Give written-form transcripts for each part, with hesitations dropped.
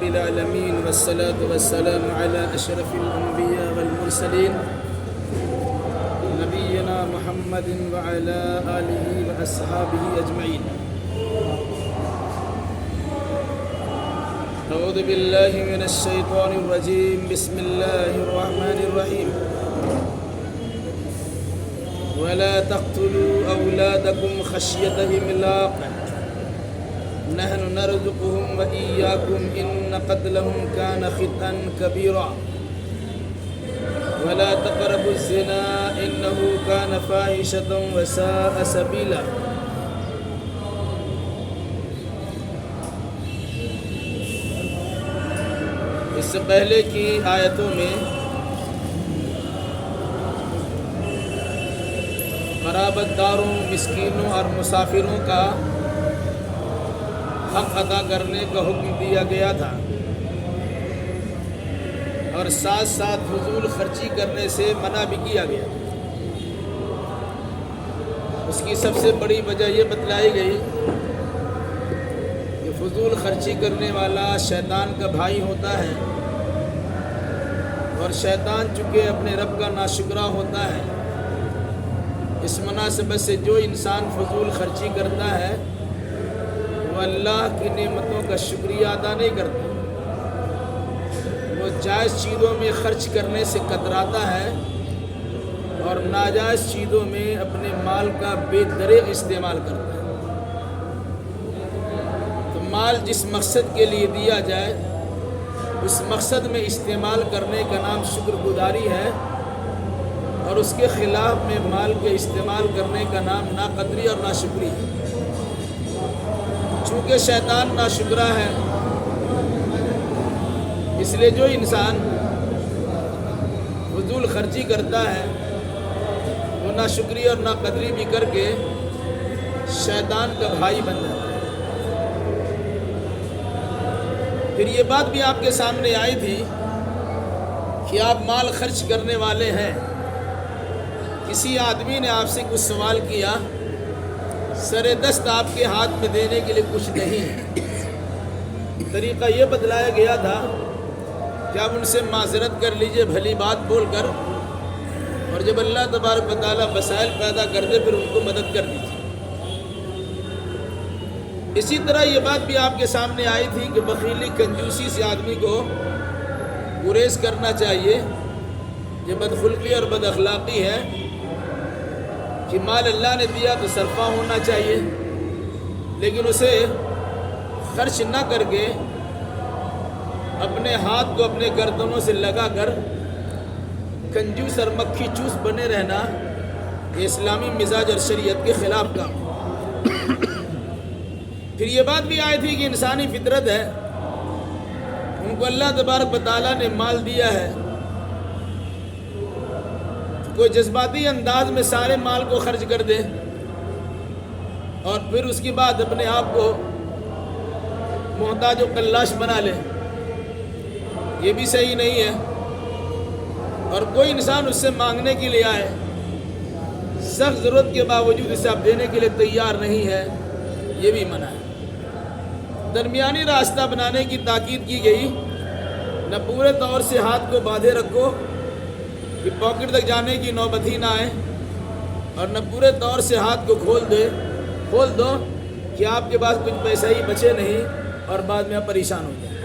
العالمين والصلاة والسلام على أشرف الأنبياء والمرسلين نبينا محمد وعلى آله وأصحابه أجمعين. أعوذ بالله من الشيطان الرجيم. بسم الله الرحمن الرحيم. ولا تقتلوا أولادكم خشية إملاق نحن نرزقهم وإياكم إن قتلهم كان خطأ كبيرا ولا تقربوا الزنا إنه كان فاحشة وساء سبيلا. اس سے پہلے کی آیتوں میں قرابت داروں، مسکینوں اور مسافروں کا حق ادا کرنے کا حکم دیا گیا تھا اور ساتھ ساتھ فضول خرچی کرنے سے منع بھی کیا گیا. اس کی سب سے بڑی وجہ یہ بتلائی گئی کہ فضول خرچی کرنے والا شیطان کا بھائی ہوتا ہے اور شیطان چونکہ اپنے رب کا ناشکرا ہوتا ہے، اس مناسبت سے جو انسان فضول خرچی کرتا ہے وہ اللہ کی نعمتوں کا شکریہ ادا نہیں کرتا. وہ جائز چیزوں میں خرچ کرنے سے کتراتا ہے اور ناجائز چیزوں میں اپنے مال کا بے دریغ استعمال کرتا ہے. تو مال جس مقصد کے لیے دیا جائے اس مقصد میں استعمال کرنے کا نام شکر گزاری ہے اور اس کے خلاف میں مال کے استعمال کرنے کا نام ناقدری اور ناشکری ہے. چونکہ شیطان ناشکرا ہے، اس لیے جو انسان فضول خرچی کرتا ہے وہ ناشکری اور ناقدری بھی کر کے شیطان کا بھائی بن جاتا ہے. پھر یہ بات بھی آپ کے سامنے آئی تھی کہ آپ مال خرچ کرنے والے ہیں. کسی آدمی نے آپ سے کچھ سوال کیا، سر دست آپ کے ہاتھ میں دینے کے لیے کچھ نہیں ہے. طریقہ یہ بتلایا گیا تھا کہ آپ ان سے معذرت کر لیجئے بھلی بات بول کر، اور جب اللہ تبارک و تعالیٰ وسائل پیدا کر دے پھر ان کو مدد کر دیجیے. اسی طرح یہ بات بھی آپ کے سامنے آئی تھی کہ بخیلی کنجوسی سے آدمی کو گریز کرنا چاہیے. یہ بدخلقی اور بد اخلاقی ہے کہ مال اللہ نے دیا تو صرفہ ہونا چاہیے، لیکن اسے خرچ نہ کر کے اپنے ہاتھ کو اپنے گردنوں سے لگا کر کنجوس اور مکھی چوس بنے رہنا یہ اسلامی مزاج اور شریعت کے خلاف کام. پھر یہ بات بھی آئی تھی کہ انسانی فطرت ہے، ان کو اللہ تبارک و تعالیٰ نے مال دیا ہے، کوئی جذباتی انداز میں سارے مال کو خرچ کر دے اور پھر اس کے بعد اپنے آپ کو محتاج و قلاش بنا لے. یہ بھی صحیح نہیں ہے. اور کوئی انسان اس سے مانگنے کے لیے آئے، سخت ضرورت کے باوجود اسے آپ دینے کے لیے تیار نہیں ہے، یہ بھی منع ہے. درمیانی راستہ بنانے کی تاکید کی گئی. نہ پورے طور سے ہاتھ کو باندھے رکھو کہ پاکٹ تک جانے کی نوبت ہی نہ آئے، اور نہ پورے طور سے ہاتھ کو کھول دو کہ آپ کے پاس کچھ پیسہ ہی بچے نہیں اور بعد میں آپ پریشان ہو جائیں.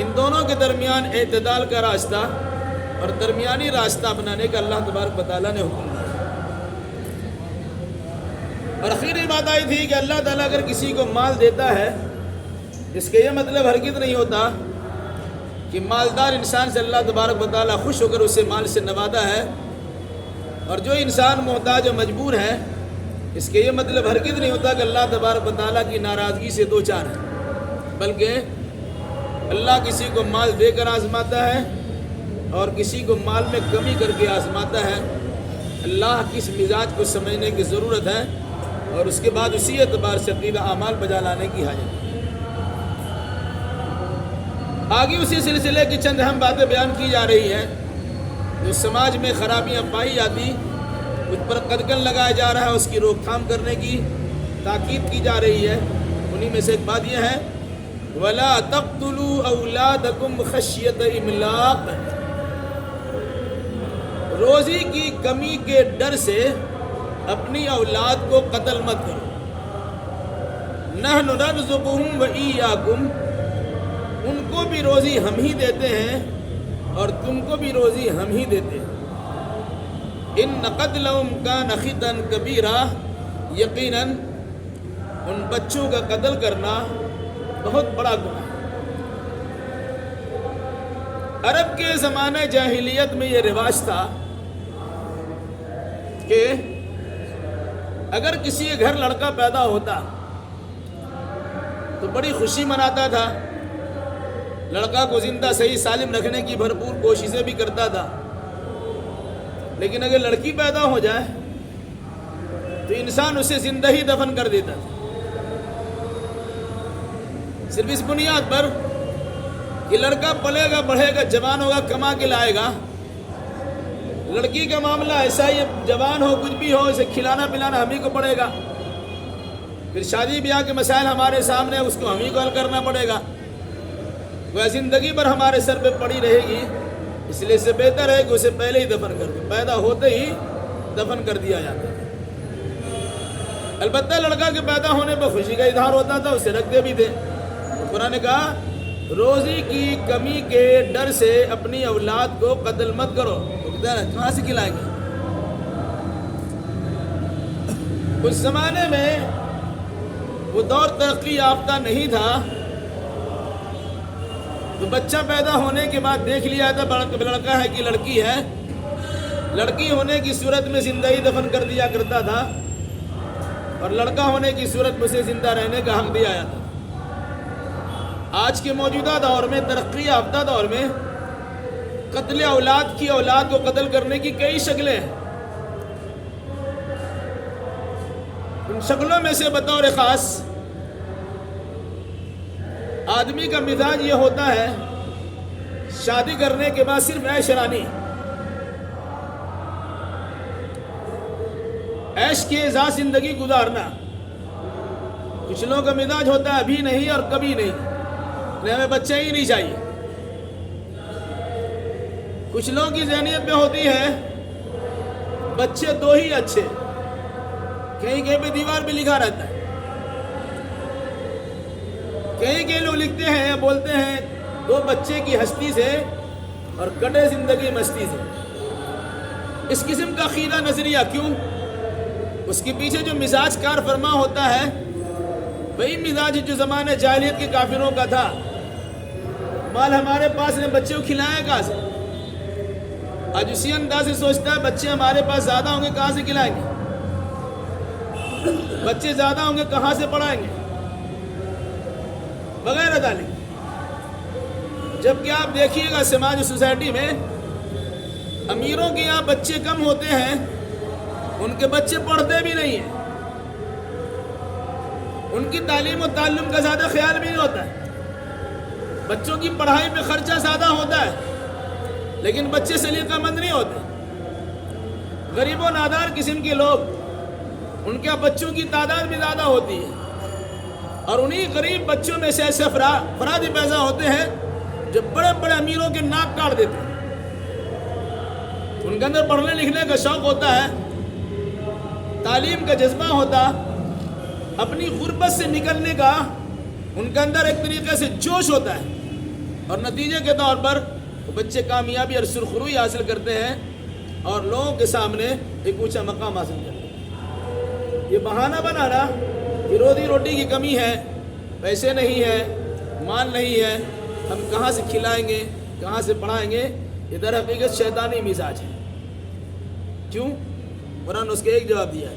ان دونوں کے درمیان اعتدال کا راستہ اور درمیانی راستہ بنانے کا اللہ تبارک و تعالیٰ نے حکم دیا. اور آخری بات آئی تھی کہ اللہ تعالیٰ اگر کسی کو مال دیتا ہے، اس کا یہ مطلب ہرگز نہیں ہوتا کہ مالدار انسان سے اللہ تبارک و تعالیٰ خوش ہو کر اسے مال سے نوازا ہے، اور جو انسان محتاج و مجبور ہے اس کے یہ مطلب ہرگز نہیں ہوتا کہ اللہ تبارک و تعالیٰ کی ناراضگی سے دو چار ہے. بلکہ اللہ کسی کو مال دے کر آزماتا ہے اور کسی کو مال میں کمی کر کے آزماتا ہے. اللہ کس مزاج کو سمجھنے کی ضرورت ہے اور اس کے بعد اسی اعتبار سے عقیدہ اعمال بجا لانے کی حاجت ہے. آگے اسی سلسلے کی چند اہم باتیں بیان کی جا رہی ہیں. جو سماج میں خرابیاں پائی جاتی اس پر قدغن لگایا جا رہا ہے، اس کی روک تھام کرنے کی تاکید کی جا رہی ہے. انہی میں سے ایک بات یہ ہے ولا تقتلوا اولادکم خشیۃ املاق، روزی کی کمی کے ڈر سے اپنی اولاد کو قتل مت کرو. نحن نرزقہم وإیاکم، ان کو بھی روزی ہم ہی دیتے ہیں اور تم کو بھی روزی ہم ہی دیتے ہیں. ان قتلہم کان خطا کبیرا، یقیناً ان بچوں کا قتل کرنا بہت بڑا گناہ ہے. عرب کے زمانے جاہلیت میں یہ رواج تھا کہ اگر کسی کے گھر لڑکا پیدا ہوتا تو بڑی خوشی مناتا تھا، لڑکا کو زندہ صحیح سالم رکھنے کی بھرپور کوششیں بھی کرتا تھا. لیکن اگر لڑکی پیدا ہو جائے تو انسان اسے زندہ ہی دفن کر دیتا تھا، صرف اس بنیاد پر کہ لڑکا پلے گا، بڑھے گا، جوان ہوگا، کما کے لائے گا. لڑکی کا معاملہ ایسا ہی، جوان ہو کچھ بھی ہو، اسے کھلانا پلانا ہم ہی کو پڑے گا. پھر شادی بیاہ کے مسائل ہمارے سامنے، اس کو ہم ہی کو حل کرنا پڑے گا. وہ زندگی بھر ہمارے سر پہ پڑی رہے گی. اس لیے اس سے بہتر ہے کہ اسے پہلے ہی دفن کر دو، پیدا ہوتے ہی دفن کر دیا جاتا ہے. البتہ لڑکا کے پیدا ہونے پر خوشی کا اظہار ہوتا تھا، اسے رکھتے بھی تھے. قرآن نے کہا روزی کی کمی کے ڈر سے اپنی اولاد کو قتل مت کرو. کہاں سے کھلائیں گے؟ اس زمانے میں وہ دور ترقی یافتہ نہیں تھا، تو بچہ پیدا ہونے کے بعد دیکھ لیا تھا لڑکا ہے کہ لڑکی ہے. لڑکی ہونے کی صورت میں زندہ ہی دفن کر دیا کرتا تھا اور لڑکا ہونے کی صورت میں اسے زندہ رہنے کا حق دیا جاتا. آج کے موجودہ دور میں، ترقی یافتہ دور میں، قتل اولاد کی، اولاد کو قتل کرنے کی کئی شکلیں ہیں. ان شکلوں میں سے بطور خاص آدمی کا مزاج یہ ہوتا ہے شادی کرنے کے بعد صرف عیشرانی، عیش کے اعزاز زندگی گزارنا. کچھ لوگوں کا مزاج ہوتا ہے ابھی نہیں اور کبھی نہیں، ہمیں بچہ ہی نہیں چاہیے. کچھ لوگوں کی ذہنیت میں ہوتی ہے بچے دو ہی اچھے. کہیں کہیں پہ دیوار پہ لکھا رہتا ہے، کہیں کہیں لوگ لکھتے ہیں یا بولتے ہیں دو بچے کی ہستی سے اور کٹے زندگی مستی سے. اس قسم کا عقیدہ نظریہ کیوں؟ اس کے پیچھے جو مزاج کار فرما ہوتا ہے وہی مزاج جو زمانے جاہلیت کے کافروں کا تھا. مال ہمارے پاس نے، بچے کو کھلائیں کہاں سے؟ آج اسی انداز سے سوچتا ہے بچے ہمارے پاس زیادہ ہوں گے کہاں سے کھلائیں گے، بچے زیادہ ہوں گے کہاں سے پڑھائیں گے، وغیرہ ذالک. جبکہ آپ دیکھیے گا سماج سوسائٹی میں امیروں کے یہاں بچے کم ہوتے ہیں، ان کے بچے پڑھتے بھی نہیں ہیں، ان کی تعلیم و تعلم کا زیادہ خیال بھی نہیں ہوتا ہے. بچوں کی پڑھائی پہ خرچہ زیادہ ہوتا ہے لیکن بچے سلیقہ مند نہیں ہوتے. غریب و نادار قسم کے لوگ، ان کے بچوں کی تعداد بھی زیادہ ہوتی ہے اور انہی غریب بچوں میں سے ایسے افراد پیدا ہوتے ہیں جو بڑے بڑے امیروں کے ناک کاٹ دیتے ہیں. ان کے اندر پڑھنے لکھنے کا شوق ہوتا ہے، تعلیم کا جذبہ ہوتا، اپنی غربت سے نکلنے کا ان کے اندر ایک طریقے سے جوش ہوتا ہے، اور نتیجے کے طور پر وہ بچے کامیابی اور سرخروئی حاصل کرتے ہیں اور لوگوں کے سامنے ایک اونچا مقام حاصل کرتے ہیں. یہ بہانہ بنانا کہ روٹی کی کمی ہے، پیسے نہیں ہے، مال نہیں ہے، ہم کہاں سے کھلائیں گے، کہاں سے پڑھائیں گے، یہ در حقیقت شیطانی مزاج ہے. کیوں؟ قرآن نے اس کے ایک جواب دیا ہے،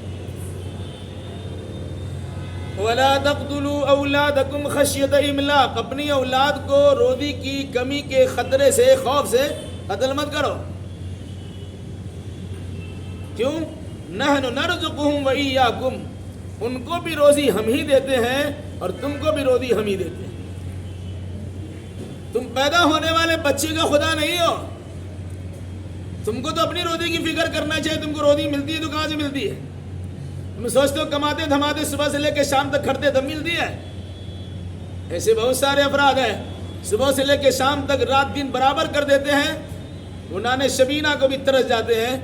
وَلَا تَقْتُلُوا أَوْلَادَكُمْ خَشْيَةَ إِمْلَاقٍ، اپنی اولاد کو روزی کی کمی کے خطرے سے، خوف سے قتل مت کرو. کیوں؟ نَحْنُ نَرْزُقُهُمْ وَإِيَّاكُمْ، ان کو بھی روزی ہم ہی دیتے ہیں اور تم کو بھی روزی ہم ہی دیتے ہیں. تم پیدا ہونے والے بچے کا خدا نہیں ہو، تم کو تو اپنی روزی کی فکر کرنا چاہیے. تم کو روزی ملتی ہے تو کہاں سے ملتی ہے؟ تم سوچتے ہو کماتے دھماتے صبح سے لے کے شام تک کھڑتے تب ملتی ہے؟ ایسے بہت سارے افراد ہیں صبح سے لے کے شام تک رات دن برابر کر دیتے ہیں، وہ نان شبینہ کو بھی ترس جاتے ہیں،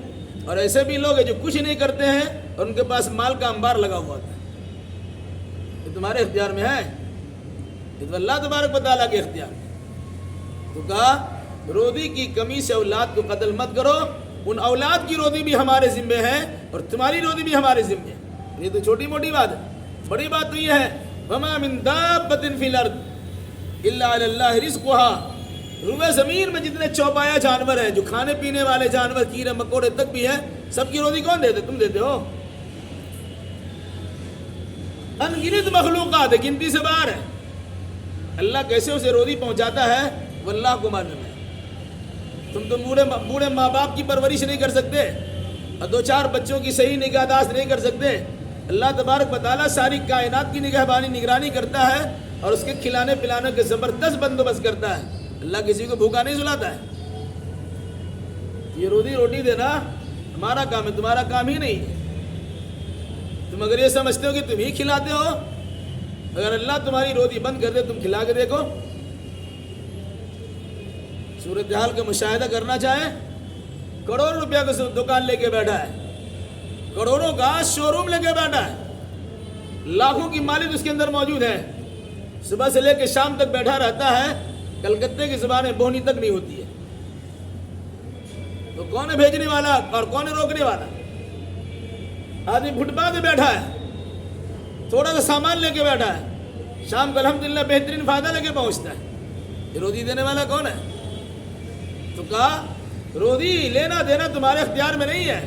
اور ایسے بھی لوگ ہیں جو کچھ نہیں کرتے ہیں اور ان کے پاس مال کا انبار لگا ہوا ہوتا ہے۔ یہ تمہارے اختیار میں ہے، یہ تو اللہ تبارک و تعالیٰ کے اختیار میں۔ تو کہا روزی کی کمی سے اولاد کو قتل مت کرو، ان اولاد کی روزی بھی ہمارے ذمے ہے اور تمہاری روزی بھی ہمارے ذمے ہے۔ یہ تو چھوٹی موٹی بات ہے، بڑی بات تو یہ ہے وَمَا مِن دَابَّةٍ فِي الْأَرْضِ إِلَّا عَلَى اللَّهِ رِزْقُهَا، روئے زمین میں جتنے چوپایا جانور ہیں، جو کھانے پینے والے جانور کیڑے مکوڑے تک بھی ہیں، سب کی روزی کون دیتے؟ تم دیتے ہو۔ ان گنت مخلوقات ہے، گنتی سے باہر ہے، اللہ کیسے اسے روزی پہنچاتا ہے وہ اللہ کو معلوم ہے۔ تم تو بوڑھے ماں باپ کی پرورش نہیں کر سکتے اور 2-4 بچوں کی صحیح نگہداشت نہیں کر سکتے، اللہ تبارک و تعالیٰ ساری کائنات کی نگرانی کرتا ہے اور اس کے کھلانے پلانے کے زبردست بندوبست کرتا ہے۔ اللہ کسی کو بھوکا نہیں سلاتا ہے۔ یہ روٹی دینا ہمارا کام ہے، تمہارا کام ہی نہیں ہے۔ تم اگر یہ سمجھتے ہو کہ تم ہی کھلاتے ہو، اگر اللہ تمہاری روزی بند کر دے تم کھلا کے دیکھو۔ صورتحال کا مشاہدہ کرنا چاہیں، کروڑوں روپیہ کا دکان لے کے بیٹھا ہے، کروڑوں کا شو روم لے کے بیٹھا ہے، لاکھوں کی مالک اس کے اندر موجود ہے، صبح سے لے کے شام تک بیٹھا رہتا ہے، کلکتے کی زبانیں بونی تک نہیں ہوتی ہے، تو کون ہے بھیجنے والا اور کون ہے روکنے والا؟ آدمی فٹ پاتھ پہ بیٹھا ہے، تھوڑا سا سامان لے کے بیٹھا ہے، شام کو الحمدللہ بہترین فائدہ لے کے پہنچتا ہے۔ یہ روزی دینے والا کون ہے؟ تو کہا روزی لینا دینا تمہارے اختیار میں نہیں ہے،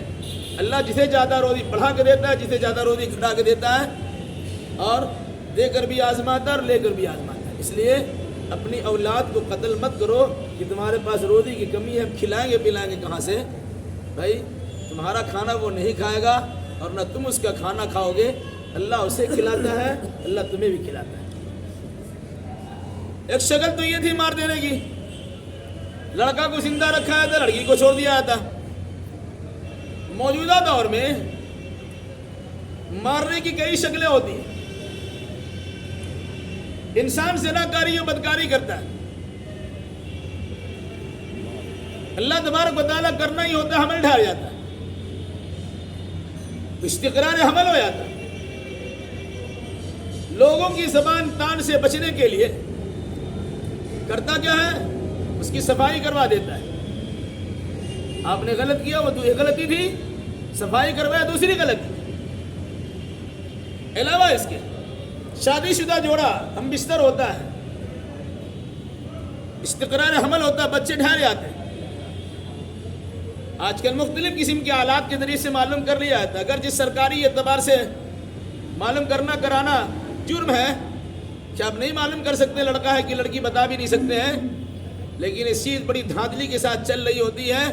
اللہ جسے زیادہ روزی بڑھا کے دیتا ہے، جسے زیادہ روزی گھٹا کے دیتا ہے، اور دے کر بھی آزماتا ہے اور لے کر بھی آزماتا ہے۔ اس لیے اپنی اولاد کو قتل مت کرو کہ تمہارے پاس روزی کی کمی ہے، کھلائیں گے پلائیں گے کہاں سے؟ بھائی تمہارا کھانا وہ نہیں کھائے گا اور نہ تم اس کا کھانا کھاؤ گے، اللہ اسے کھلاتا ہے، اللہ تمہیں بھی کھلاتا ہے۔ ایک شکل تو یہ تھی مار دینے کی، لڑکا کو زندہ رکھا ہے تھا، لڑکی کو چھوڑ دیا تھا۔ موجودہ دور میں مارنے کی کئی شکلیں ہوتی ہیں، انسان زناکاری و بدکاری کرتا ہے، اللہ تبارک و تعالیٰ کرنا ہی ہوتا ہے، حمل ڈھار جاتا ہے، استقرار حمل ہو جاتا ہے۔ لوگوں کی زبان تان سے بچنے کے لیے کرتا کیا ہے؟ اس کی صفائی کروا دیتا ہے۔ آپ نے غلط کیا، وہ تو ایک غلطی تھی، صفائی کروایا دوسری غلطی۔ علاوہ اس کے شادی شدہ جوڑا ہم بستر ہوتا ہے، استقرار حمل ہوتا ہے، بچے ڈھارے آتے ہیں۔ آج کل مختلف قسم کے آلات کے ذریعے سے معلوم کر لیا جاتا ہے، اگر جس سرکاری اعتبار سے معلوم کرنا کرانا جرم ہے کہ آپ نہیں معلوم کر سکتے لڑکا ہے کہ لڑکی، بتا بھی نہیں سکتے ہیں، لیکن اس چیز بڑی دھاندلی کے ساتھ چل رہی ہوتی ہے،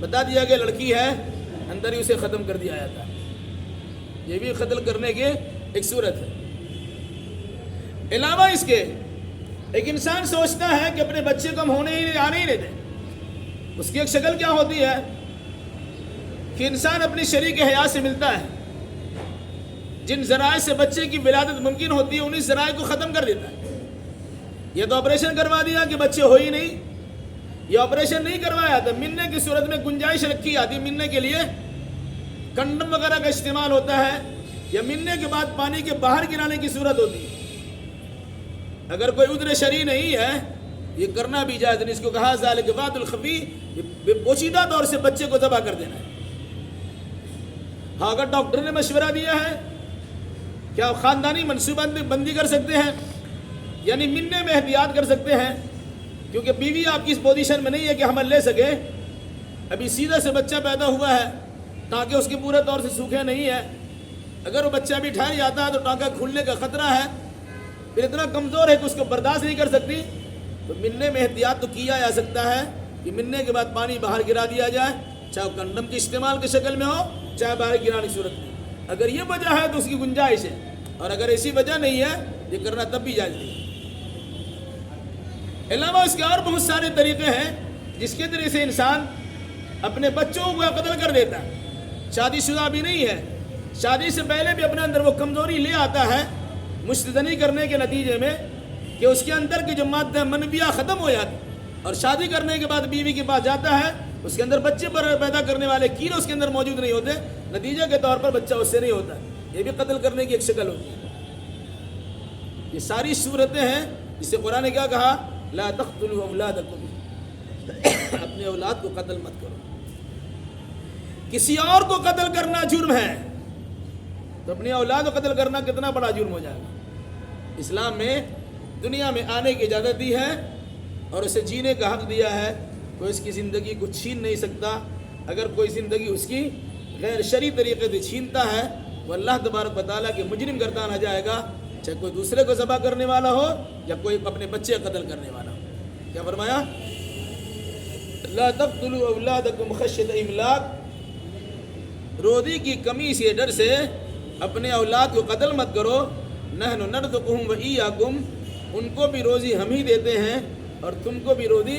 بتا دیا کہ لڑکی ہے، اندر ہی اسے ختم کر دیا جاتا ہے۔ یہ بھی قتل کرنے کی ایک صورت ہے۔ علاوہ اس کے ایک انسان سوچتا ہے کہ اپنے بچے کو ہم آنے ہی نہیں دیں، اس کی ایک شکل کیا ہوتی ہے کہ انسان اپنی شریک حیات سے ملتا ہے، جن ذرائع سے بچے کی ولادت ممکن ہوتی ہے انہیں ذرائع کو ختم کر دیتا ہے۔ یہ تو آپریشن کروا دیا کہ بچے ہو ہی نہیں، یہ آپریشن نہیں کروایا تھا، ملنے کی صورت میں گنجائش رکھی آتی، ملنے کے لیے کنڈم وغیرہ کا استعمال ہوتا ہے، یا ملنے کے بعد پانی کے باہر گرانے کی صورت ہوتی ہے۔ اگر کوئی عذر شرعی نہیں ہے یہ کرنا بھی جائز نہیں، اس کو کہا ذالک وعد الخفی، یہ پوشیدہ طور سے بچے کو ذبح کر دینا ہے۔ ہاں اگر ڈاکٹر نے مشورہ دیا ہے کیا آپ خاندانی منصوبہ بندی کر سکتے ہیں، یعنی ملنے میں احتیاط کر سکتے ہیں، کیونکہ بیوی آپ کی اس پوزیشن میں نہیں ہے کہ حمل لے سکے، ابھی سیدھا سے بچہ پیدا ہوا ہے، ٹانکے اس کے پورے طور سے سوکھے نہیں ہیں، اگر وہ بچہ بھی ٹھہر جاتا ہے تو ٹانکا کھلنے کا خطرہ ہے، پھر اتنا کمزور ہے کہ اس کو برداشت نہیں کر سکتی، تو ملنے میں احتیاط تو کیا جا سکتا ہے کہ ملنے کے بعد پانی باہر گرا دیا جائے، چاہے وہ کنڈم کے استعمال کی شکل میں ہو چاہے باہر گرانے کی صورت میں۔ اگر یہ وجہ ہے تو اس کی گنجائش ہے، اور اگر ایسی وجہ نہیں ہے یہ کرنا تب بھی جائز نہیں۔ علاوہ اس کے اور بہت سارے طریقے ہیں جس کے ذریعے سے انسان اپنے بچوں کو قتل کر دیتا ہے، شادی شدہ بھی نہیں ہے، شادی سے پہلے بھی اپنے اندر وہ کمزوری لے آتا ہے مشتدنی کرنے کے نتیجے میں کہ اس کے اندر کی جو مادہ منویہ ختم ہو جاتی اور شادی کرنے کے بعد بیوی کے پاس جاتا ہے، اس کے اندر بچے پر پیدا کرنے والے کیڑے اس کے اندر موجود نہیں ہوتے، نتیجہ کے طور پر بچہ اس سے نہیں ہوتا، یہ بھی قتل کرنے کی ایک شکل ہوتی ہے۔ یہ ساری صورتیں ہیں جس سے قرآن نے کیا کہا، لا تقتلوا اولادکم، اپنے اولاد کو قتل مت کرو۔ کسی اور کو قتل کرنا جرم ہے تو اپنی اولاد کو قتل کرنا کتنا بڑا جرم ہو جائے گا۔ اسلام میں دنیا میں آنے کی اجازت دی ہے اور اسے جینے کا حق دیا ہے، کوئی اس کی زندگی کو چھین نہیں سکتا۔ اگر کوئی زندگی اس کی غیر شرعی طریقے سے چھینتا ہے وہ اللہ تبارک و تعالیٰ کے مجرم گردانا جائے گا، چاہے کوئی دوسرے کو ذبح کرنے والا ہو یا کوئی اپنے بچے قتل کرنے والا ہو۔ کیا فرمایا؟ لا تقتلوا اولادکم خشیۃ املاق، روزی کی کمی سے ڈر سے اپنے اولاد کو قتل مت کرو۔ نحن نرزقهم وإياكم، ان کو بھی روزی ہم ہی دیتے ہیں اور تم کو بھی روزی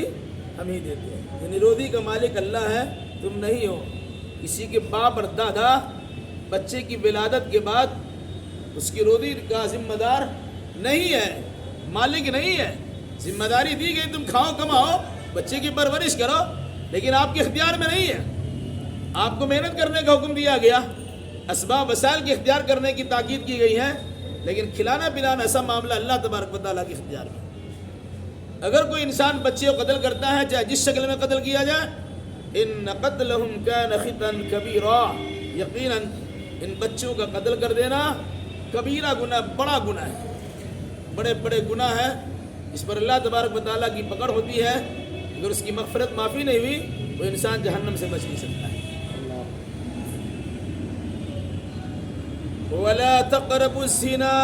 ہم ہی دیتے ہیں، یعنی روزی کا مالک اللہ ہے، تم نہیں ہو۔ کسی کے باپ اور دادا بچے کی ولادت کے بعد اس کی روزی کا ذمہ دار نہیں ہے، مالک نہیں ہے۔ ذمہ داری دی گئی تم کھاؤ کماؤ بچے کی پرورش کرو، لیکن آپ کے اختیار میں نہیں ہے۔ آپ کو محنت کرنے کا حکم دیا گیا، اسباب وسائل کے اختیار کرنے کی تاکید کی گئی ہے، لیکن کھلانا پلانا ایسا معاملہ اللہ تبارک و تعالیٰ کے اختیار میں۔ اگر کوئی انسان بچے کو قتل کرتا ہے چاہے جس شکل میں قتل کیا جائے، ان قتلہم کان خطا کبیرا، یقیناً ان بچوں کا قتل کر دینا کبیرہ گناہ، بڑا گناہ ہے، بڑے بڑے گناہ ہے، اس پر اللہ تبارک و تعالیٰ کی پکڑ ہوتی ہے۔ اگر اس کی مغفرت معافی نہیں ہوئی وہ انسان جہنم سے بچ نہیں سکتا ہے۔ وَلَا تَقْرَبُوا الزِّنَا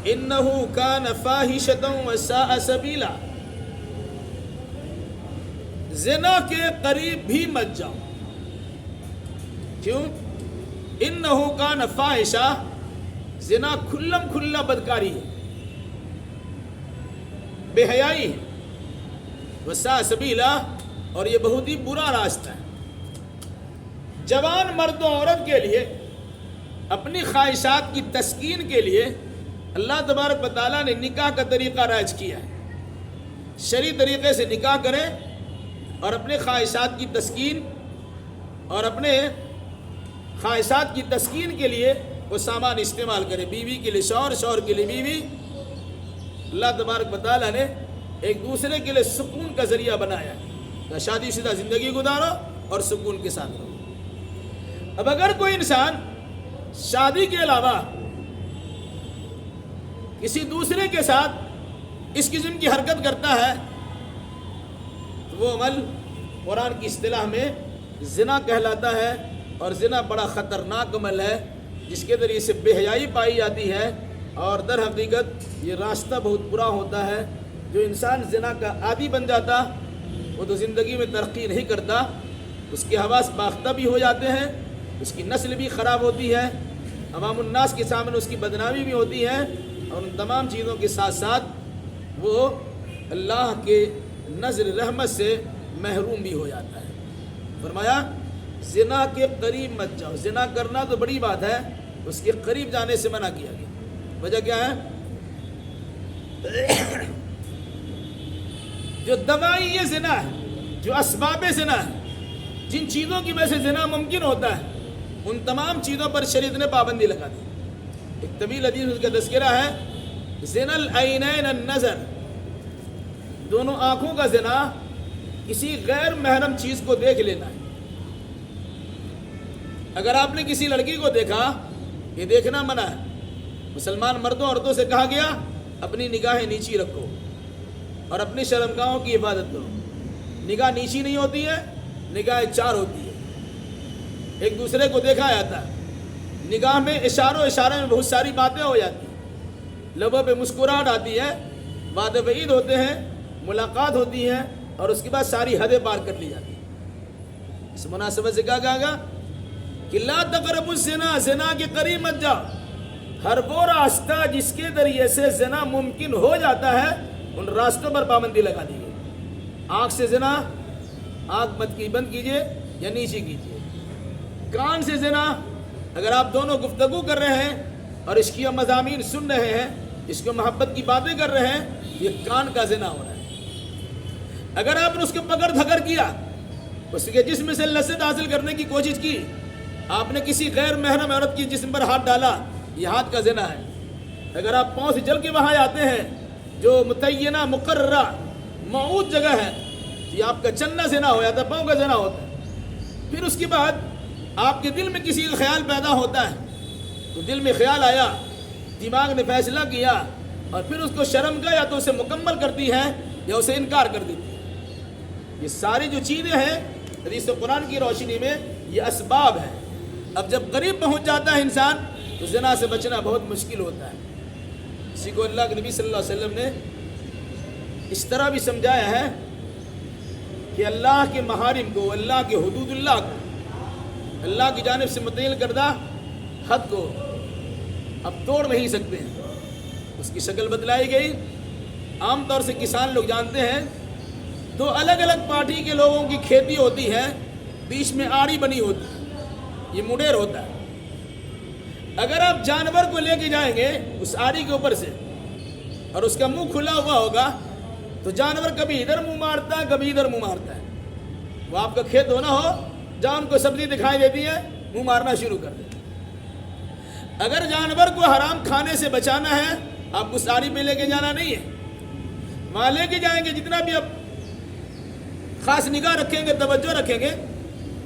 إِنَّهُ كَانَ فَاحِشَةً وَسَاءَ سَبِيلًا، زنا کے قریب بھی مت جاؤ۔ کیوں؟ إِنَّهُ كَانَ فَاحِشَةً، زنا کھلم کھلا بدکاری ہے، بے حیائی ہے، وَسَاءَ سَبِيلًا، اور یہ بہت ہی برا راستہ ہے۔ جوان مرد و عورت کے لیے اپنی خواہشات کی تسکین کے لیے اللہ تبارک و تعالیٰ نے نکاح کا طریقہ رائج کیا ہے۔ شرعی طریقے سے نکاح کریں اور اپنے خواہشات کی تسکین اور اپنے خواہشات کی تسکین کے لیے وہ سامان استعمال کریں، بیوی کے لیے شوہر، شوہر کے لیے بیوی۔ اللہ تبارک و تعالیٰ نے ایک دوسرے کے لیے سکون کا ذریعہ بنایا ہے، شادی شدہ زندگی گزارو اور سکون کے ساتھ رہو۔ اب اگر کوئی انسان شادی کے علاوہ کسی دوسرے کے ساتھ اس قسم کی حرکت کرتا ہے تو وہ عمل قرآن کی اصطلاح میں زنا کہلاتا ہے، اور زنا بڑا خطرناک عمل ہے جس کے ذریعے سے بے حیائی پائی جاتی ہے، اور در حقیقت یہ راستہ بہت برا ہوتا ہے۔ جو انسان زنا کا عادی بن جاتا وہ تو زندگی میں ترقی نہیں کرتا، اس کے حواس باختہ بھی ہو جاتے ہیں، اس کی نسل بھی خراب ہوتی ہے، عوام الناس کے سامنے اس کی بدنامی بھی ہوتی ہے، اور ان تمام چیزوں کے ساتھ ساتھ وہ اللہ کے نظر رحمت سے محروم بھی ہو جاتا ہے۔ فرمایا زنا کے قریب مت جاؤ۔ زنا کرنا تو بڑی بات ہے، اس کے قریب جانے سے منع کیا گیا۔ وجہ کیا ہے؟ جو دوائی یہ زنا ہے، جو اسباب زنا ہے، جن چیزوں کی وجہ سے زنا ممکن ہوتا ہے، ان تمام چیزوں پر شریعت نے پابندی لگا دی۔ ایک طویل حدیث اس کا تذکرہ ہے، زنا العینین النظر، دونوں آنکھوں کا زنا کسی غیر محرم چیز کو دیکھ لینا ہے۔ اگر آپ نے کسی لڑکی کو دیکھا، یہ دیکھنا منع ہے۔ مسلمان مردوں عورتوں سے کہا گیا اپنی نگاہیں نیچی رکھو اور اپنی شرمگاہوں کی حفاظت کرو۔ نگاہ نیچی نہیں ہوتی ہے، نگاہ چار ہوتی ہے۔ ایک دوسرے کو دیکھا جاتا ہے، نگاہ میں اشارے میں بہت ساری باتیں ہو جاتی ہیں، لبوں پہ مسکراہٹ آتی ہے، وعدے وعید ہوتے ہیں، ملاقات ہوتی ہے، اور اس کے بعد ساری حدیں پار کر لی جاتی ہیں۔ اس مناسبت سے کہا گیا کہ لا تقربوا الزنا، زنا کے قریب مت جاؤ۔ ہر وہ راستہ جس کے ذریعے سے زنا ممکن ہو جاتا ہے ان راستوں پر پابندی لگا دی گئی۔ آنکھ سے زنا، آنکھ بند کیجئے یا نیچی کیجئے۔ کان سے زنا، اگر آپ دونوں گفتگو کر رہے ہیں اور عشقیہ مضامین سن رہے ہیں، اس کو محبت کی باتیں کر رہے ہیں، یہ کان کا زنا ہو رہا ہے۔ اگر آپ نے اس کو پکڑ دھکڑ کیا، اس کے جسم سے لذت حاصل کرنے کی کوشش کی، آپ نے کسی غیر محرم عورت کی جسم پر ہاتھ ڈالا، یہ ہاتھ کا زنا ہے۔ اگر آپ پاؤں سے جل کے وہاں آتے ہیں جو متعینہ مقررہ موعود جگہ ہے، یہ آپ کا چلنا زنا ہو جاتا ہے، پاؤں کا زنا ہوتا ہے۔ پھر اس کے بعد آپ کے دل میں کسی کا خیال پیدا ہوتا ہے، تو دل میں خیال آیا، دماغ نے فیصلہ کیا، اور پھر اس کو شرم کا یا تو اسے مکمل کرتی ہے یا اسے انکار کر دیتی ہے۔ یہ ساری جو چیزیں ہیں حدیث و قرآن کی روشنی میں یہ اسباب ہیں۔ اب جب قریب پہنچ جاتا ہے انسان تو زنا سے بچنا بہت مشکل ہوتا ہے۔ اسی کو اللہ کے نبی صلی اللہ علیہ وسلم نے اس طرح بھی سمجھایا ہے کہ اللہ کے محارم کو، اللہ کے حدود اللہ کو، اللہ کی جانب سے متعین کردہ حد کو اب توڑ نہیں سکتے ہیں۔ اس کی شکل بتلائی گئی۔ عام طور سے کسان لوگ جانتے ہیں تو الگ الگ پارٹی کے لوگوں کی کھیتی ہوتی ہے، بیچ میں آڑی بنی ہوتی ہے، یہ مڈیر ہوتا ہے۔ اگر آپ جانور کو لے کے جائیں گے اس آڑی کے اوپر سے اور اس کا منہ کھلا ہوا ہوگا تو جانور کبھی ادھر منہ مارتا ہے، کبھی ادھر منہ مارتا ہے۔ وہ آپ کا کھیت ہونا ہو جہاں ان کو سبزی دکھائی دیتی ہے، منہ مارنا شروع کر دیتے ہیں۔ اگر جانور کو حرام کھانے سے بچانا ہے، آپ کو ساری پہ لے کے جانا نہیں ہے، وہاں لے کے جائیں گے جتنا بھی آپ خاص نگاہ رکھیں گے، توجہ رکھیں گے،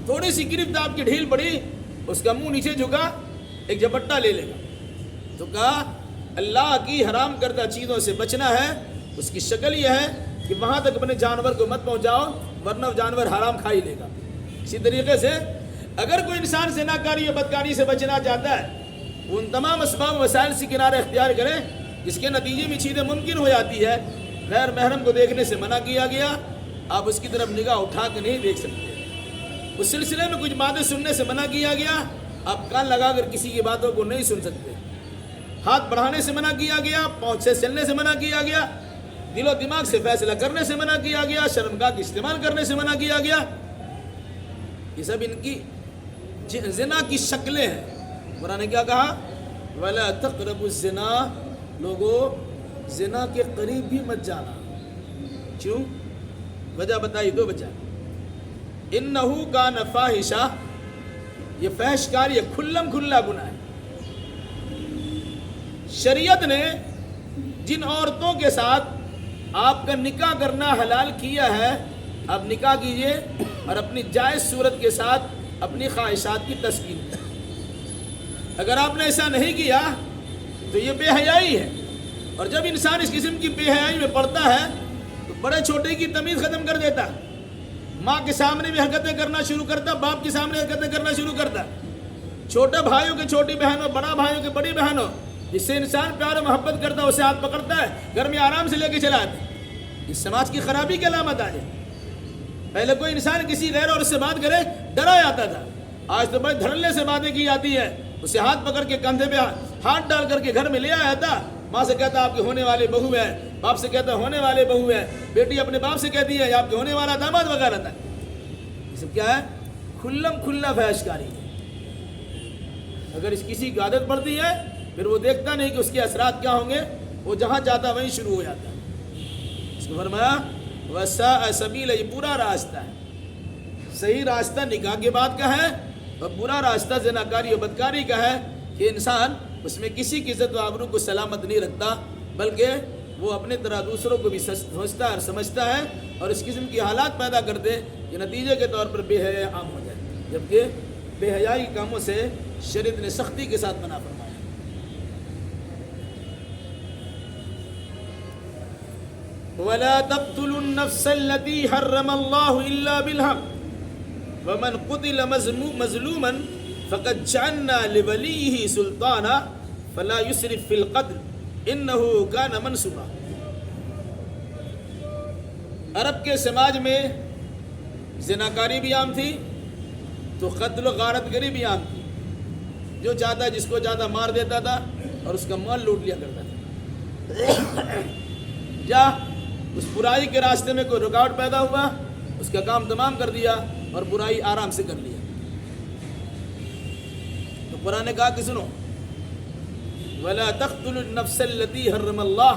تھوڑی سی گرفت آپ کی ڈھیل پڑی، اس کا منہ نیچے جھکا، ایک جھپٹا لے لے گا۔ تو کہا اللہ کی حرام کردہ چیزوں سے بچنا ہے، اس کی شکل یہ ہے کہ وہاں تک اپنے جانور کو مت پہنچاؤ، ورنہ جانور حرام کھا ہی لے گا۔ اسی طریقے سے اگر کوئی انسان زناکاری یا بدکاری سے بچنا چاہتا ہے، وہ ان تمام اسباب وسائل سے کنارے اختیار کرے جس کے نتیجے میں چیزیں ممکن ہو جاتی ہے۔ غیر محرم کو دیکھنے سے منع کیا گیا، آپ اس کی طرف نگاہ اٹھا کے نہیں دیکھ سکتے۔ اس سلسلے میں کچھ باتیں سننے سے منع کیا گیا، آپ کان لگا کر کسی کی باتوں کو نہیں سن سکتے۔ ہاتھ بڑھانے سے منع کیا گیا، پاؤں سے چلنے سے منع کیا گیا، دل و دماغ سے فیصلہ کرنے سے منع کیا گیا، شرمگاہ کا استعمال کرنے سے منع کیا گیا۔ یہ سب ان کی زنا کی شکلیں ہیں۔ قرآن نے کیا کہا؟ وَلَا تَقْرَبُوا الزِّنَا، لوگو زنا کے قریب بھی مت جانا۔ کیوں؟ وجہ بتائی دو وجہ۔ اِنَّهُ كَانَ فَاحِشَةً، یہ فحش کاری ہے، کھلم کھلا گناہ ہے۔ شریعت نے جن عورتوں کے ساتھ آپ کا نکاح کرنا حلال کیا ہے، آپ نکاح کیجئے اور اپنی جائز صورت کے ساتھ اپنی خواہشات کی تسکین کریں۔ اگر آپ نے ایسا نہیں کیا تو یہ بے حیائی ہے، اور جب انسان اس قسم کی بے حیائی میں پڑتا ہے تو بڑے چھوٹے کی تمیز ختم کر دیتا ہے۔ ماں کے سامنے بھی حرکتیں کرنا شروع کرتا، باپ کے سامنے حرکتیں کرنا شروع کرتا، چھوٹے بھائیوں کے چھوٹی بہنوں، بڑا بھائیوں کے بڑی بہنوں، جس سے انسان پیار و محبت کرتا ہے اسے ہاتھ پکڑتا ہے، گھر میں آرام سے لے کے چلا آتا ہے۔ اس سماج کی خرابی کی علامت آج ہے۔ پہلے کوئی انسان کسی غیر عورت سے بات کرے ڈرا جاتا تھا، آج تو بڑے دھڑلے سے باتیں کی جاتی ہے۔ اسے ہاتھ پکڑ کے کندھے پہ ہاتھ ڈال کر کے گھر میں لے آیا تھا، ماں سے کہتا آپ کے ہونے والے بہو ہے، باپ سے کہتا ہونے والے بہو ہے، بیٹی اپنے باپ سے کہتی ہے آپ کے ہونے والا داماد وغیرہ تھا۔ یہ سب کیا ہے؟ کھلم کھلا فحش کاری ہے۔ اگر اس کسی کی عادت پڑتی ہے پھر وہ دیکھتا نہیں کہ اس کے اثرات کیا ہوں گے، وہ جہاں جاتا وہیں شروع ہو جاتا ہے۔ اس کو فرمایا وَسَاءَ سَبِيلًا، یہ پورا راستہ ہے۔ صحیح راستہ نکاح کے بعد کا ہے اور برا راستہ زناکاری و بدکاری کا ہے کہ انسان اس میں کسی کی عزت و آبرو کو سلامت نہیں رکھتا، بلکہ وہ اپنے طرح دوسروں کو بھی سوچتا اور سمجھتا ہے، اور اس قسم کی حالات پیدا کر دے کہ نتیجے کے طور پر بے حیائی عام ہو جائے، جبکہ بے حیائی کاموں سے شریعت نے سختی کے ساتھ منع فرمایا۔ وَلَا تَقْتُلُوا النَّفْسَ الَّتِي حَرَّمَ اللَّهُ إِلَّا بِالْحَقِّ وَمَنْ قُتِلَ مَظْلُومًا فَقَدْ جَعَلْنَا لِوَلِيِّهِ سُلْطَانًا فَلَا يُسْرِفْ فِي الْقَتْلِ إِنَّهُ كَانَ مَنْصُورًا۔ عرب کے سماج میں زناکاری بھی عام تھی تو قتل و غارت گری بھی عام تھی۔ جو چاہتا جس کو چاہتا مار دیتا تھا اور اس کا مال لوٹ لیا کرتا تھا۔ یا اس برائی کے راستے میں کوئی رکاوٹ پیدا ہوا، اس کا کام تمام کر دیا اور برائی آرام سے کر لیا۔ تو قرآن نے کہا کہ سنو وَلَا تَقْتُلُوا النَّفْسَ الَّتِي حَرَّمَ اللَّهُ،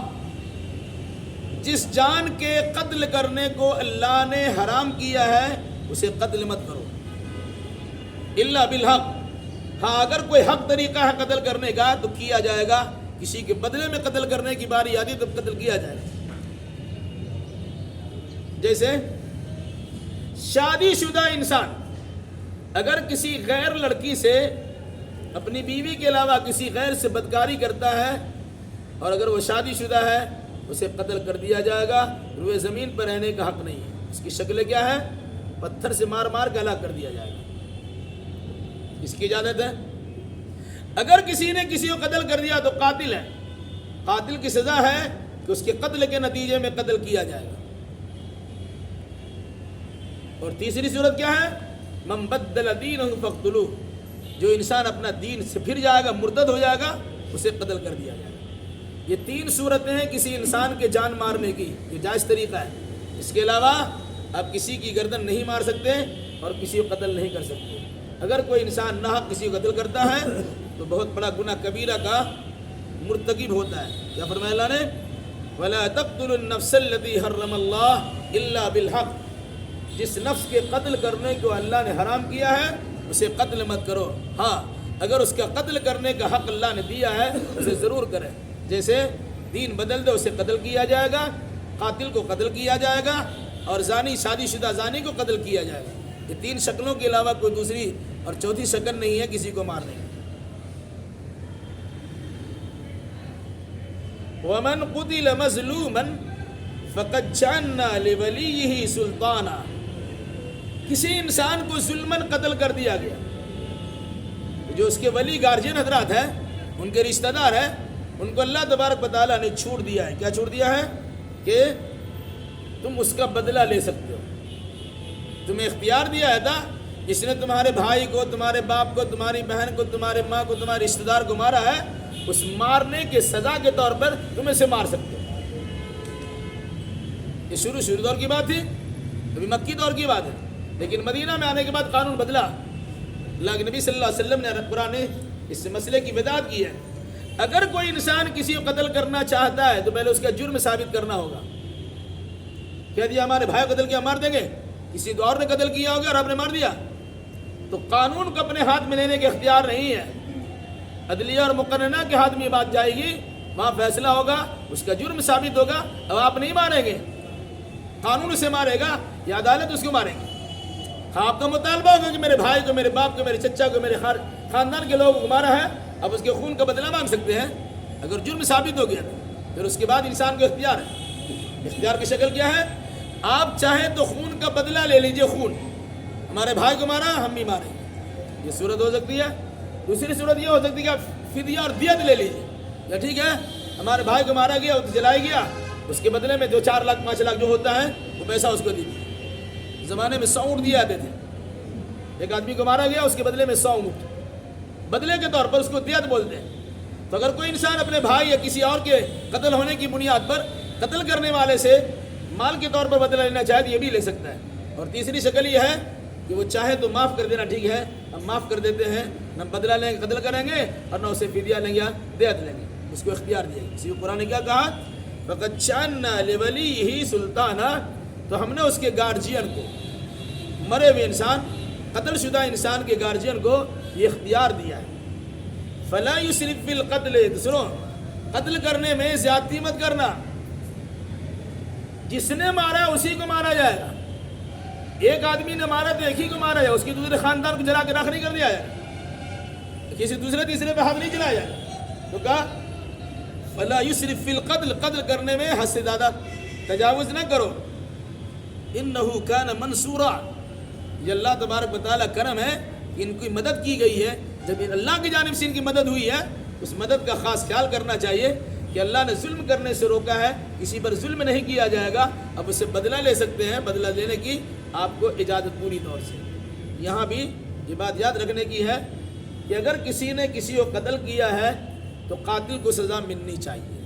جس جان کے قتل کرنے کو اللہ نے حرام کیا ہے اسے قتل مت کرو الا بالحق. ہاں اگر کوئی حق طریقہ ہے قتل کرنے کا تو کیا جائے گا. کسی کے بدلے میں قتل کرنے کی باری آتی تب قتل کیا جائے گا. جیسے شادی شدہ انسان اگر کسی غیر لڑکی سے اپنی بیوی کے علاوہ کسی غیر سے بدکاری کرتا ہے اور اگر وہ شادی شدہ ہے اسے قتل کر دیا جائے گا. روئے زمین پر رہنے کا حق نہیں ہے. اس کی شکل کیا ہے؟ پتھر سے مار مار کے ہلاک کر دیا جائے گا. اس کی اجازت ہے. اگر کسی نے کسی کو قتل کر دیا تو قاتل ہے. قاتل کی سزا ہے کہ اس کے قتل کے نتیجے میں قتل کیا جائے گا. اور تیسری صورت کیا ہے؟ من بدل دینہ فاقتلوہ. جو انسان اپنا دین سے پھر جائے گا، مرتد ہو جائے گا، اسے قتل کر دیا جائے گا. یہ 3 صورتیں ہیں کسی انسان کے جان مارنے کی. یہ جائز طریقہ ہے. اس کے علاوہ آپ کسی کی گردن نہیں مار سکتے اور کسی کو قتل نہیں کر سکتے. اگر کوئی انسان ناحق کسی کو قتل کرتا ہے تو بہت بڑا گناہ کبیرہ کا مرتکب ہوتا ہے. کیا فرمایا اللہ نے؟ وَلَا تَقْتُلُوا النَّفْسَ الَّتِي حَرَّمَ اللَّهُ إِلَّا بِالْحَقِّ. جس نفس کے قتل کرنے کو اللہ نے حرام کیا ہے اسے قتل مت کرو. ہاں اگر اس کا قتل کرنے کا حق اللہ نے دیا ہے اسے ضرور کرے. جیسے دین بدل دے اسے قتل کیا جائے گا، قاتل کو قتل کیا جائے گا، اور زانی شادی شدہ زانی کو قتل کیا جائے گا. یہ 3 شکلوں کے علاوہ کوئی دوسری اور چوتھی شکل نہیں ہے کسی کو مارنے کی. وَمَنْ قُتِلَ مَظْلُومًا فَقَدْ جَعَلْنَا لِوَلِيِّهِ سُلْطَانًا. کسی انسان کو ظلماً قتل کر دیا گیا، جو اس کے ولی گارجین حضرات ہیں، ان کے رشتہ دار ہیں، ان کو اللہ تبارک و تعالیٰ نے چھوٹ دیا ہے. کیا چھوٹ دیا ہے؟ کہ تم اس کا بدلہ لے سکتے ہو. تمہیں اختیار دیا ہے تھا. جس نے تمہارے بھائی کو، تمہارے باپ کو، تمہاری بہن کو، تمہارے ماں کو، تمہارے رشتہ دار کو مارا ہے، اس مارنے کے سزا کے طور پر تم اسے مار سکتے ہو. یہ شروع دور کی بات تھی، ابھی مکی دور کی بات ہے. لیکن مدینہ میں آنے کے بعد قانون بدلا. اللہ کے نبی صلی اللہ علیہ وسلم نے قرآن نے اس مسئلے کی وضاحت کی ہے. اگر کوئی انسان کسی کو قتل کرنا چاہتا ہے تو پہلے اس کا جرم ثابت کرنا ہوگا. کہہ دیا ہمارے بھائی کو قتل کیا مار دیں گے، کسی اور نے قتل کیا ہوگا اور آپ نے مار دیا، تو قانون کو اپنے ہاتھ میں لینے کے اختیار نہیں ہے. عدلیہ اور مقننہ کے ہاتھ میں یہ بات جائے گی، وہاں فیصلہ ہوگا، اس کا جرم ثابت ہوگا. اب آپ نہیں ماریں گے، قانون اسے مارے گا یا عدالت اس کو مارے گی. آپ کا مطالبہ ہوگا کہ میرے بھائی کو، میرے باپ کو، میرے چچا کو، میرے خاندان کے لوگوں کو مارا ہے، اب اس کے خون کا بدلہ مانگ سکتے ہیں. اگر جرم ثابت ہو گیا پھر اس کے بعد انسان کو اختیار ہے. اختیار کی شکل کیا ہے؟ آپ چاہیں تو خون کا بدلہ لے لیجئے. خون ہمارے بھائی کو مارا، ہم بھی ماریں گے. یہ صورت ہو سکتی ہے. دوسری صورت یہ ہو سکتی ہے کہ آپ فدیہ اور دیت لے لیجئے. یا ٹھیک ہے ہمارے بھائی کو مارا گیا، وہ جلایا گیا، اس کے بدلے میں جو 4 لاکھ 5 لاکھ جو ہوتا ہے وہ پیسہ اس کو دیجیے. زمانے میں 100 اونٹ دیا جاتے تھے. ایک آدمی کو مارا گیا، اس کے بدلے میں 100 اونٹ، بدلے کے طور پر اس کو دیت بولتے ہیں. تو اگر کوئی انسان اپنے بھائی یا کسی اور کے قتل ہونے کی بنیاد پر قتل کرنے والے سے مال کے طور پر بدلہ لینا چاہے تو یہ بھی لے سکتا ہے. اور تیسری شکل یہ ہے کہ وہ چاہے تو معاف کر دینا. ٹھیک ہے ہم معاف کر دیتے ہیں، نہ بدلہ لیں گے قتل کریں گے اور نہ اسے فدیہ لیں گے یا دیت لیں گے. اس کو اختیار دیا گیا. اسی کو قرآن نے کیا کہا؟ فَقَدْ جَعَلْنَا لِوَلِيِّهِ سُلْطَانًا. تو ہم نے اس کے گارجین کو، مرے ہوئے انسان، قتل شدہ انسان کے گارجین کو یہ اختیار دیا ہے. فَلَا يُسْرِفْ فِي الْقَتْلِ. سنو، قتل کرنے میں زیادتی مت کرنا. جس نے مارا اسی کو مارا جائے گا. ایک آدمی نے مارا تو ایک ہی کو مارا جائے، اس کی دوسرے خاندان کو جلا کے راکھ نہیں کر دیا جائے، کسی دوسرے تیسرے پہ ہاتھ نہیں چلایا جائے. تو کہا فَلَا يُسْرِفْ فِي الْقَتْلِ. قتل کرنے میں حد سے زیادہ تجاوز نہ کرو. إِنَّهُ كَانَ مَنْصُورًا. یہ اللہ تبارک و تعالیٰ کرم ہے کہ ان کی مدد کی گئی ہے. جب اللہ کی جانب سے ان کی مدد ہوئی ہے اس مدد کا خاص خیال کرنا چاہیے کہ اللہ نے ظلم کرنے سے روکا ہے، کسی پر ظلم نہیں کیا جائے گا. اب اسے بدلہ لے سکتے ہیں، بدلہ لینے کی آپ کو اجازت پوری طور سے. یہاں بھی یہ بات یاد رکھنے کی ہے کہ اگر کسی نے کسی کو قتل کیا ہے تو قاتل کو سزا ملنی چاہیے.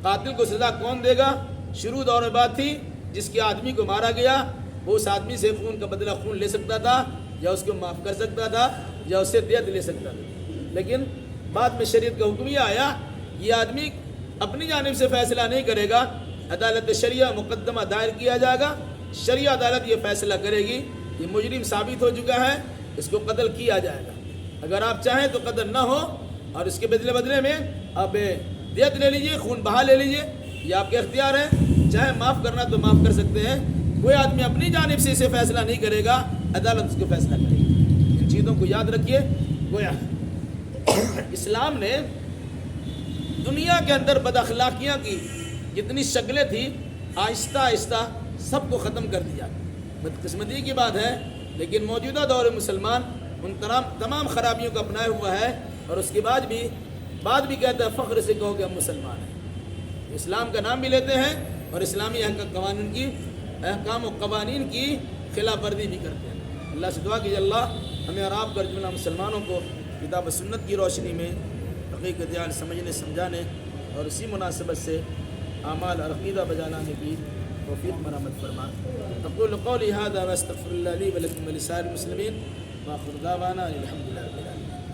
قاتل کو سزا کون دے گا؟ شروع دور میں بات تھی جس کے آدمی کو مارا گیا وہ اس آدمی سے خون کا بدلہ خون لے سکتا تھا، یا اس کو معاف کر سکتا تھا، یا اس سے دیت لے سکتا تھا. لیکن بعد میں شریعت کا حکم یہ آیا یہ آدمی اپنی جانب سے فیصلہ نہیں کرے گا، عدالت شریعہ مقدمہ دائر کیا جائے گا، شریعہ عدالت یہ فیصلہ کرے گی یہ مجرم ثابت ہو چکا ہے، اس کو قتل کیا جائے گا۔ اگر آپ چاہیں تو قتل نہ ہو اور اس کے بدلے میں آپ دیت لے لیجئے، خون بہا لے لیجئے، یہ آپ کے اختیار ہے۔ چاہے معاف کرنا تو معاف کر سکتے ہیں، کوئی آدمی اپنی جانب سے اسے فیصلہ نہیں کرے گا، عدالت اس کو فیصلہ کرے گی۔ ان چیزوں کو یاد رکھیے۔ گویا اسلام نے دنیا کے اندر بد اخلاقیاں کی جتنی شکلیں تھیں آہستہ آہستہ سب کو ختم کر دیا۔ بدقسمتی کی بات ہے لیکن موجودہ دور مسلمان ان تمام خرابیوں کو اپنایا ہوا ہے، اور اس کے بعد بھی کہتا ہے فخر سے کہو کہ ہم مسلمان ہیں۔ اسلام کا نام بھی لیتے ہیں اور اسلامی احکام و قوانین کی خلاف ورزی بھی کرتے ہیں۔ اللہ سے دعا کیجیے اللہ ہمیں اور آپ کا جملہ مسلمانوں کو کتاب و سنت کی روشنی میں حقیقت جان سمجھنے سمجھانے اور اسی مناسبت سے اعمال اور عقیدہ بجانے کی توفیق مرحمت فرما۔ اقول قولی ھذا واستغفر اللہ لی ولکم ولسائر المسلمین وآخر دعوانا الحمد للہ رب العالمین۔